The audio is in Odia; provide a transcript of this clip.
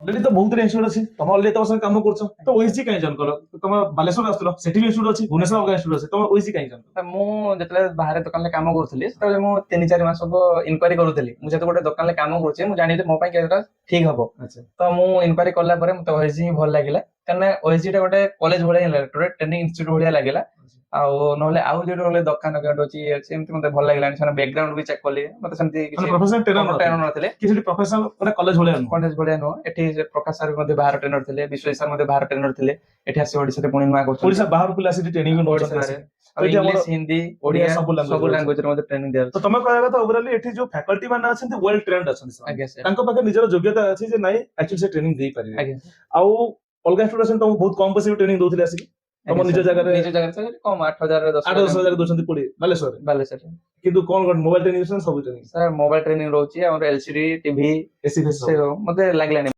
ଅଲରେଡି ତ ବହୁତ ଇନଷ୍ଟିଚ୍ୟୁଟ ଅଛି, ତମେ ଅଲରେଡି ତମ ସାଙ୍ଗେ କାମ କରୁଛ, ତ ଓଇସି କାହିଁ ଜଏନ୍ କଲ? ତମ ବାଲେଶ୍ୱର ଆସୁଥିଲ, ସେଠି ବି ଇନଷ୍ଟିଚ୍ୟୁଟ ଅଛି, ଭୁବନେଶ୍ୱର ଅଲଗା ଇନଷ୍ଟିଚ୍ୟୁଟ ଅଛି, ତମ ଓଇସି କାହିଁ ଜଏନ୍ କଲ? ମୁଁ ଯେତେବେଳେ ବାହାରେ ଦୋକାନରେ କାମ କରୁଥିଲି ସେତେବେଳେ ମୁଁ 3-4 ମାସ ହବ ଇନକ୍ୱାରି କରୁଥିଲି। ମୁଁ ଯେହେତୁ ଗୋଟେ ଦୋକାନରେ କାମ କରୁଛି, ମୁଁ ଜାଣିଲି ମୋ ପାଇଁ କେତେଟା ଠିକ ହବ। ଆଚ୍ଛା ତ ମୁଁ ଇନକ୍ୱାରି କଲା ପରେ ମତେ ଓଏସଜି ହିଁ ଭଲ ଲାଗିଲା, କାରଣ ଓଏସଜି ଟା ଗୋଟେ କଲେଜ ଭଳିଆ ହିଁ ଲାଗିଲା, ଗୋଟେ ଟ୍ରେନିଂ ଇନଷ୍ଟିଚ୍ୟୁଟ ଭଳିଆ ଲାଗିଲା। ଆଉ ନହେଲେ ଆଉ ଯୋଉଠି ଗଲେ ଦୋକାନ ଅଛି ଅଛି ଏମିତି ମତେ ଭଲ ଲାଗିଲାନି। ସେମାନେ ବ୍ୟାକଗ୍ରାଉଣ୍ଡ ବି ଚେକ୍ କଲି, ମତେ ସେମିତି ମାନେ କିଛି ପ୍ରଫେସନାଲ ଟ୍ରେନର ନଥିଲେ। କି ସେଠି ପ୍ରଫେସନାଲ ଗୋଟେ କଲେଜ ଭଳିଆ ନୁହଁ? କଲେଜ ଭଳିଆ ନୁହଁ, ଏଠି ସେ ପ୍ରକାଶ ସାର୍ ମଧ୍ୟ ବାହାର ଟ୍ରେନର ଥିଲେ, ବିଶ୍ୱଜିତ ସାର୍ ମଧ୍ୟ ବାହାର ଟ୍ରେନର ଥିଲେ। ଏଠି ଆସି ଓଡିଶାରେ ପୁଣି ନୂଆ କରୁଛନ୍ତି। ଓଡିଶା ବାହାର ପିଲା ସେଠି ଟ୍ରେନିଂ ବି ନଉଛନ୍ତି ଓଡିଶାରେ ଆସିକି। ଆଉ ତ ଏଠି ଆମର ଇଂଲିଶ, ହିନ୍ଦୀ, ଓଡିଆ ସବୁ ସବୁ ଲାଙ୍ଗୁଏଜ ଲାଙ୍ଗୁଏଜ ରେ ମଧ୍ୟ ଟ୍ରେନିଂ ତ ଦିଆଯାଉଛି। ତମେ କହିବା କଥା ଓଭରାଲି ଏଠି ଯୋଉ ଫ୍ୟାକଲ୍ଟି ମାନେ ଅଛନ୍ତି ୱେଲ ଟ୍ରେନ୍ଡ ଅଛନ୍ତି ସେମାନେ। ଆଜ୍ଞା ସାର୍, ତାଙ୍କ ପାଖରେ ନିଜର ଯୋଗ୍ୟତା ଅଛି ଯେ ନାଇଁ ଆକ୍ଚୁଆଲି ସେ ଟ୍ରେନିଂ ଦେଇପାରିବେ। ଆଜ୍ଞା ଆଉ ଅଲଗା ଷ୍ଟୁଡେଣ୍ଟ ତମକୁ ବହୁତ କମ ପଇସା ଟ୍ରେନିଂ ଦଉଥିଲେ ଆସିକି ତମ ନିଜ ଜାଗାରେ ନିଜ ଜାଗାରେ ସାର୍ କମ 8,000 8-10 ହଜାର ଦଉଛନ୍ତି କୋଡିଏ ବାଲେଶ୍ୱରରେ, ବାଲେଶ୍ୱରରେ। କିନ୍ତୁ କଣ କଣ ମୋବାଇଲ ଟ୍ରେନିଂ ସବୁ ଟ୍ରେନିଂ ସାର୍ ମୋବାଇଲ ଟ୍ରେନିଂ ରହୁଛି, ଆମର ଏଲସିଡି ଟିଭି ଏସି ଫେସି ସବୁ? ସେ ମତେ ଲାଗିଲାନି।